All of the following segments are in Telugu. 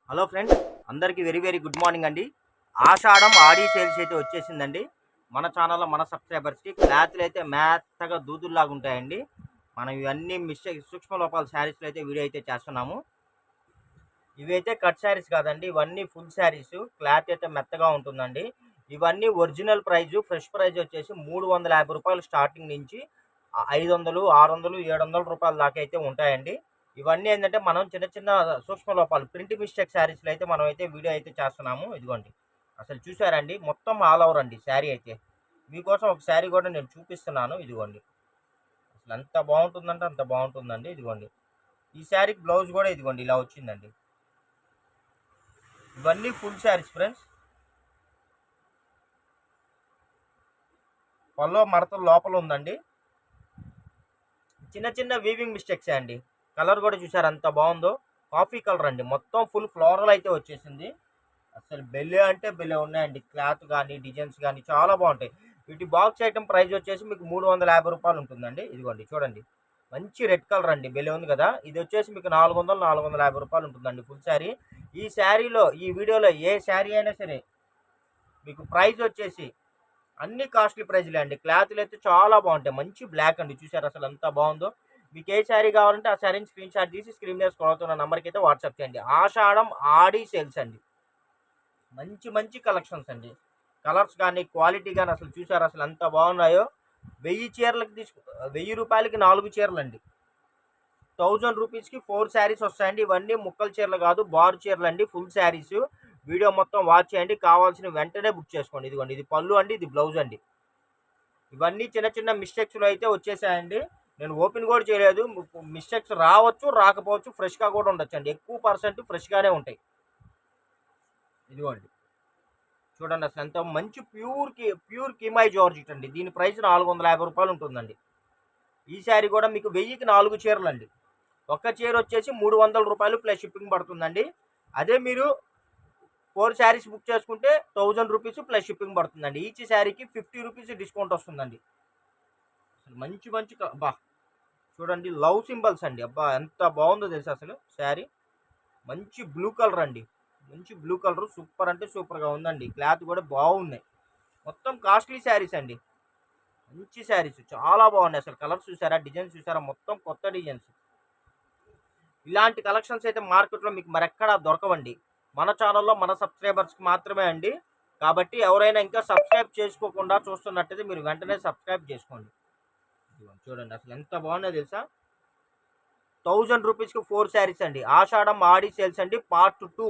హలో ఫ్రెండ్స్, అందరికీ వెరీ వెరీ గుడ్ మార్నింగ్ అండి. ఆషాఢం ఆడి సేల్స్ అయితే వచ్చేసిందండి. మన ఛానల్లో మన సబ్స్క్రైబర్స్కి క్లాత్లు అయితే మెత్తగా దూదుల్లాగా ఉంటాయండి. మనం ఇవన్నీ సూక్ష్మ లోపాల శారీస్లో అయితే వీడియో అయితే చేస్తున్నాము. ఇవైతే కట్ శారీస్ కాదండి, ఇవన్నీ ఫుల్ శారీస్. క్లాత్ అయితే మెత్తగా ఉంటుందండి. ఇవన్నీ ఒరిజినల్ ప్రైజు, ఫ్రెష్ ప్రైజ్ వచ్చేసి 350 రూపాయలు స్టార్టింగ్ నుంచి 500, 600, 700 రూపాయల దాకా అయితే ఉంటాయండి. ఇవన్నీ ఏంటంటే మనం చిన్న చిన్న సూక్ష్మ లోపాలు ప్రింట్ మిస్టేక్ శారీస్లో అయితే మనం అయితే వీడియో అయితే చేస్తున్నాము. ఇదిగోండి, అసలు చూసారండి, మొత్తం ఆల్ ఓవర్ అండి శారీ అయితే. మీకోసం ఒక శారీ కూడా నేను చూపిస్తున్నాను. ఇదిగోండి, అసలు ఎంత బాగుంటుందంటే అంత బాగుంటుందండి. ఇదిగోండి, ఈ శారీకి బ్లౌజ్ కూడా ఇదిగోండి ఇలా వచ్చిందండి. ఇవన్నీ ఫుల్ శారీస్ ఫ్రెండ్స్. పల్లో మడతలు లోపల ఉందండి. చిన్న చిన్న వీవింగ్ మిస్టేక్సే అండి. కలర్ కూడా చూసారు ఎంత బాగుందో, కాఫీ కలర్ అండి. మొత్తం ఫుల్ ఫ్లోరల్ అయితే వచ్చేసింది. అసలు బెల్లే అంటే బెల్లే ఉన్నాయండి. క్లాత్ కానీ డిజైన్స్ కానీ చాలా బాగుంటాయి. వీటి బాక్స్ ఐటమ్ ప్రైస్ వచ్చేసి మీకు 350 రూపాయలు ఉంటుందండి. ఇదిగోండి చూడండి, మంచి రెడ్ కలర్ అండి, బెల్లే ఉంది కదా. ఇది వచ్చేసి మీకు 400, 450 రూపాయలు ఉంటుందండి ఫుల్ శారీ. ఈ శారీలో, ఈ వీడియోలో ఏ శారీ అయినా సరే మీకు ప్రైస్ వచ్చేసి అన్ని కాస్ట్లీ ప్రైజ్లే అండి. క్లాత్లు అయితే చాలా బాగుంటాయి. మంచి బ్లాక్ అండి, చూసారు అసలు ఎంత బాగుందో. మీకు ఏ శారీ కావాలంటే ఆ శారీని స్క్రీన్ షాట్ తీసి స్క్రీన్ మీద స్క్రోల్ అవుతున్న నెంబర్కి అయితే వాట్సాప్ చేయండి. ఆషాఢం ఆడి సేల్స్ అండి. మంచి మంచి కలెక్షన్స్ అండి. కలర్స్ కానీ క్వాలిటీ కానీ అసలు చూసారు అసలు ఎంత బాగున్నాయో. 1000 చీరలకు 1000 రూపాయలకి 4 చీరలు అండి. 1000 రూపీస్కి 4 శారీస్ వస్తాయండి. ఇవన్నీ ముక్కల చీరలు కాదు, బారు చీరలు అండి, ఫుల్ శారీస్. వీడియో మొత్తం వాచ్ చేయండి. కావాల్సిన వెంటనే బుక్ చేసుకోండి. ఇదిగోండి, ఇది పళ్ళు అండి, ఇది బ్లౌజ్ అండి. ఇవన్నీ చిన్న చిన్న మిస్టేక్స్లో అయితే వచ్చేసాయండి. నేను ఓపెన్ కూడా చేయలేదు. మిస్టేక్స్ రావచ్చు, రాకపోవచ్చు, ఫ్రెష్గా కూడా ఉండొచ్చు అండి. ఎక్కువ పర్సెంట్ ఫ్రెష్గానే ఉంటాయి. ఇదిగోండి చూడండి, అసలు ఎంత మంచి ప్యూర్ కిమాయి జార్జెట్ అండి. దీని ప్రైస్ 450 రూపాయలు ఉంటుందండి. ఈ శారీ కూడా మీకు 1000కి 4 చీరలు అండి. ఒక్క చీర వచ్చేసి 300 రూపాయలు ప్లస్ షిప్పింగ్ పడుతుందండి. అదే మీరు 4 శారీస్ బుక్ చేసుకుంటే 1000 రూపీస్ ప్లస్ షిప్పింగ్ పడుతుందండి. ఈచ్ శారీకి 50 రూపీస్ డిస్కౌంట్ వస్తుందండి. అసలు మంచి మంచి అబ్బా చూడండి, లవ్ సింబల్స్ అండి. అబ్బా ఎంత బాగుందో తెలుసు అసలు శారీ. మంచి బ్లూ కలర్ అండి, మంచి బ్లూ కలర్, సూపర్ అంటే సూపర్గా ఉందండి. క్లాత్ కూడా బాగున్నాయి. మొత్తం కాస్ట్లీ శారీస్ అండి. మంచి శారీస్ చాలా బాగున్నాయి. అసలు కలర్స్ చూసారా, డిజైన్స్ చూసారా, మొత్తం కొత్త డిజైన్స్. ఇలాంటి కలెక్షన్స్ అయితే మార్కెట్లో మీకు మరెక్కడా దొరకవండి. మన ఛానల్లో మన సబ్స్క్రైబర్స్కి మాత్రమే అండి. కాబట్టి ఎవరైనా ఇంకా సబ్స్క్రైబ్ చేసుకోకుండా చూస్తున్నట్టయితే మీరు వెంటనే సబ్స్క్రైబ్ చేసుకోండి. చూడండి అసలు ఎంత బాగున్నాయో తెలుసా. 1000 రూపీస్కి 4 శారీస్ అండి. ఆషాఢం ఆడి సేల్స్ అండి, పార్ట్ 2.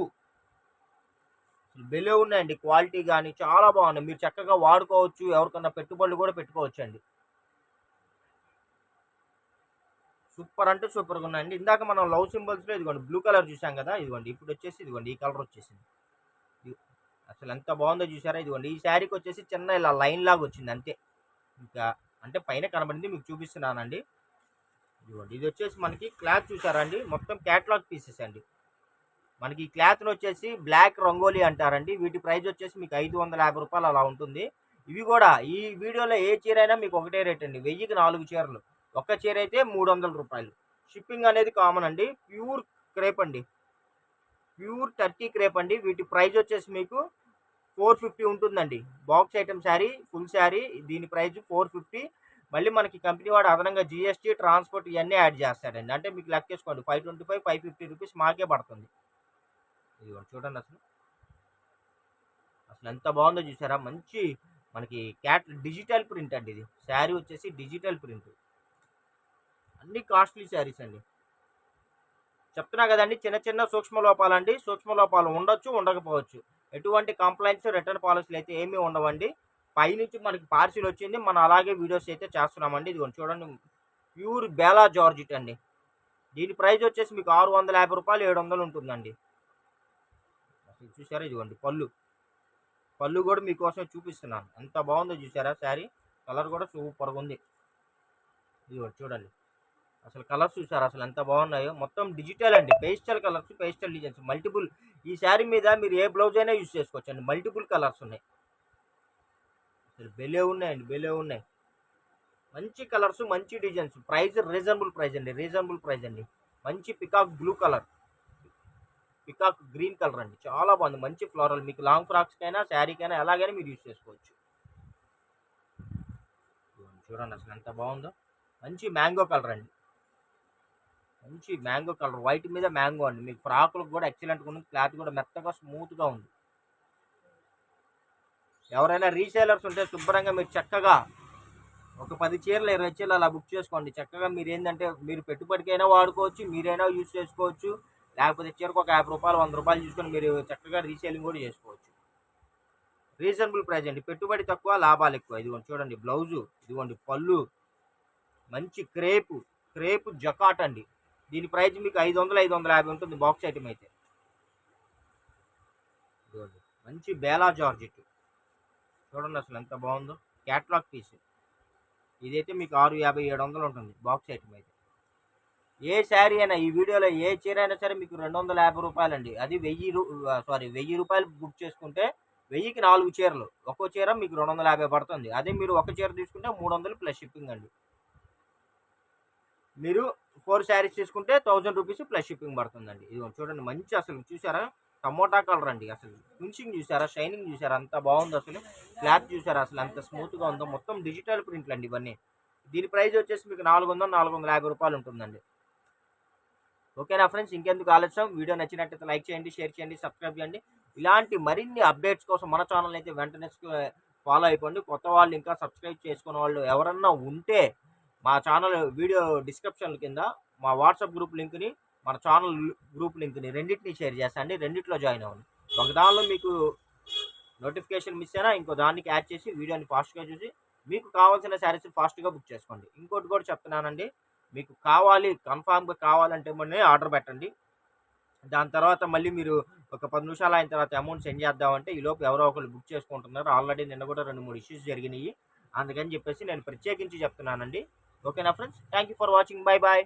బెలే ఉన్నాయండి, క్వాలిటీ కానీ చాలా బాగున్నాయి. మీరు చక్కగా వాడుకోవచ్చు, ఎవరికన్నా పెట్టుబడులు కూడా పెట్టుకోవచ్చు అండి. సూపర్ అంటే సూపర్గా ఉన్నాయండి. ఇందాక మనం లవ్ సింబల్స్లో ఇదిగోండి బ్లూ కలర్ చూసాం కదా, ఇదిగోండి ఇప్పుడు వచ్చేసి ఇదిగోండి ఈ కలర్ వచ్చేసింది. అసలు ఎంత బాగుందో చూసారా. ఇదిగోండి ఈ శారీకి వచ్చేసి చిన్న ఇలా లైన్ లాగా వచ్చింది అంతే. ఇంకా అంటే పైన కనబడింది మీకు చూపిస్తున్నానండి. ఇదిగోండి, ఇది వచ్చేసి మనకి క్లాత్ చూసారా అండి, మొత్తం క్యాట్లాగ్ పీసెస్ అండి. మనకి ఈ క్లాత్ని వచ్చేసి బ్లాక్ రంగోలీ అంటారండి. వీటి ప్రైస్ వచ్చేసి మీకు 550 రూపాయలు అలా ఉంటుంది. ఇవి కూడా ఈ వీడియోలో ఏ చీర అయినా మీకు ఒకటే రేట్ అండి. 1000కి 4 చీరలు. ఒక్క చీర అయితే 300 రూపాయలు. షిప్పింగ్ అనేది కామన్ అండి. ప్యూర్ క్రేప్ అండి, ప్యూర్ టర్కీ క్రేప్ అండి. వీటి ప్రైస్ వచ్చేసి మీకు 450 ఉంటుందండి. Box item sari, full sari, దీని ప్రైస్ 450. మళ్ళీ మనకి కంపెనీ వాడు అదనంగా జిఎస్టీ, ట్రాన్స్పోర్ట్ ఇవన్నీ యాడ్ చేస్తాడండి. అంటే మీకు లెక్కేసుకోండి, 525, 550 రూపీస్ మాకే పడుతుంది. ఇదిగోండి చూడండి అసలు, అసలు ఎంత బాగుందో చూసారా. మంచి మనకి డిజిటల్ ప్రింట్ అండి. ఇది శారీ వచ్చేసి డిజిటల్ ప్రింట్. అన్ని కాస్ట్లీ శారీస్ అండి. చెప్తున్నా కదండి, చిన్న చిన్న సూక్ష్మ లోపాలండి. సూక్ష్మ లోపాలు ఉండొచ్చు, ఉండకపోవచ్చు. ఎటువంటి కంప్లైంట్స్, రిటర్న్ పాలసీలు అయితే ఏమీ ఉండవండి. పైనుంచి మనకి పార్సిల్ వచ్చింది, మనం అలాగే వీడియోస్ అయితే చేస్తున్నామండి. ఇదిగోండి చూడండి, ప్యూర్ బేలా జార్జిట్ అండి. దీని ప్రైస్ వచ్చేసి మీకు 650 రూపాయలు, 700 ఉంటుందండి. అసలు చూసారా, ఇదిగోండి పళ్ళు కూడా మీకోసం చూపిస్తున్నాను. ఎంత బాగుందో చూసారా శారీ. కలర్ కూడా సూపర్గా ఉంది. ఇదిగోండి చూడండి, అసలు కలర్స్ చూసారా అసలు ఎంత బాగున్నాయో. మొత్తం డిజిటల్ అండి, pastel colours, pastel designs, multiple. ఈ శారీ మీద మీరు ఏ బ్లౌజ్ అయినా యూజ్ చేసుకోవచ్చు అండి. మల్టిపుల్ కలర్స్ ఉన్నాయి. అసలు బెలే ఉన్నాయండి, బెలే ఉన్నాయి. మంచి కలర్స్, మంచి డిజైన్స్. ప్రైస్ రీజనబుల్ ప్రైస్ అండి, రీజనబుల్ ప్రైస్ అండి. మంచి peacock blue colour. Peacock green colour అండి, చాలా బాగుంది. మంచి ఫ్లోరల్, మీకు లాంగ్ ఫ్రాక్స్కైనా శారీకైనా ఎలాగైనా మీరు యూజ్ చేసుకోవచ్చు. చూడండి అసలు ఎంత బాగుందో. మంచి మ్యాంగో కలర్ అండి, మంచి మ్యాంగో కలర్, వైట్ మీద మ్యాంగో అండి. మీకు ఫ్రాకులకు కూడా ఎక్సలెంట్గా ఉంది, క్లాత్ కూడా మెత్తగా స్మూత్గా ఉంది. ఎవరైనా రీసేలర్స్ ఉంటే శుభ్రంగా మీరు చక్కగా ఒక 10 చీరలు 20 చీరలు అలా బుక్ చేసుకోండి. చక్కగా మీరు ఏంటంటే మీరు పెట్టుబడికైనా వాడుకోవచ్చు, మీరైనా యూజ్ చేసుకోవచ్చు. లేకపోతే చీరకు ఒక 50 రూపాయలు 100 రూపాయలు చూసుకొని మీరు చక్కగా రీసేలింగ్ కూడా చేసుకోవచ్చు. రీజనబుల్ ప్రైస్ అండి, పెట్టుబడి తక్కువ లాభాలు ఎక్కువ. ఇదిగోండి చూడండి బ్లౌజు, ఇదిగోండి పళ్ళు, మంచి క్రేపు జకాట్ అండి. దీని ప్రైస్ మీకు 500 550 ఉంటుంది బాక్స్ ఐటమ్ అయితే. ఇదిగోండి మంచి బేలా జార్జెట్, చూడండి అసలు ఎంత బాగుందో. క్యాట్లాగ్ పీస్, ఇదైతే మీకు 650 700 ఉంటుంది బాక్స్ ఐటమ్ అయితే. ఏ శారీ అయినా ఈ వీడియోలో ఏ చీర అయినా సరే మీకు 250 రూపాయలండి. అది 1000 రూపాయలు బుక్ చేసుకుంటే 1000కి 4 చీరలు, ఒక్కో చీర మీకు 250 పడుతుంది. అదే మీరు ఒక చీర తీసుకుంటే 300 ప్లస్ షిప్పింగ్ అండి. మీరు 4 శారీస్ తీసుకుంటే 1000 రూపీస్ ప్లస్ షిప్పింగ్ పడుతుందండి. ఇది చూడండి మంచి, అసలు చూసారా టమోటా కలర్ అండి. అసలు ఫినిషింగ్ చూసారా, షైనింగ్ చూసారా, అంత బాగుంది. అసలు క్లాత్ చూసారా అసలు ఎంత స్మూత్గా ఉందో. మొత్తం డిజిటల్ ప్రింట్లు అండి ఇవన్నీ. దీని ప్రైస్ వచ్చేసి మీకు 400 450 రూపాయలు ఉంటుందండి. ఓకేనా ఫ్రెండ్స్, ఇంకెందుకు ఆలస్యం, వీడియో నచ్చినట్టయితే లైక్ చేయండి, షేర్ చేయండి, సబ్స్క్రైబ్ చేయండి. ఇలాంటి మరిన్ని అప్డేట్స్ కోసం మన ఛానల్ అయితే వెంటనే ఫాలో అయిపోండి. కొత్త వాళ్ళు ఇంకా సబ్స్క్రైబ్ చేసుకున్న వాళ్ళు ఎవరన్నా ఉంటే మా ఛానల్ వీడియో డిస్క్రిప్షన్ కింద మా వాట్సాప్ గ్రూప్ లింక్ని, మన ఛానల్ గ్రూప్ లింక్ని రెండింటిని షేర్ చేస్తాండి. రెండిట్లో జాయిన్ అవ్వండి. ఒక దానిలో మీకు నోటిఫికేషన్ మిస్ అయినా ఇంకో దానికి యాడ్ చేసి వీడియోని ఫాస్ట్గా చూసి మీకు కావాల్సిన శారీస్ ఫాస్ట్గా బుక్ చేసుకోండి. ఇంకోటి కూడా చెప్తున్నానండి, మీకు కన్ఫామ్గా కావాలంటే మొన్నే ఆర్డర్ పెట్టండి. దాని తర్వాత మళ్ళీ మీరు ఒక 10 నిమిషాలు అయిన తర్వాత అమౌంట్ సెండ్ చేద్దామంటే ఈలోపు ఎవరో ఒకరు బుక్ చేసుకుంటున్నారు. ఆల్రెడీ నిన్న కూడా 2-3 ఇష్యూస్ జరిగినాయి. అందుకని చెప్పేసి నేను ప్రత్యేకించి చెప్తున్నానండి. ఓకేనా friends, thank you for watching, bye bye.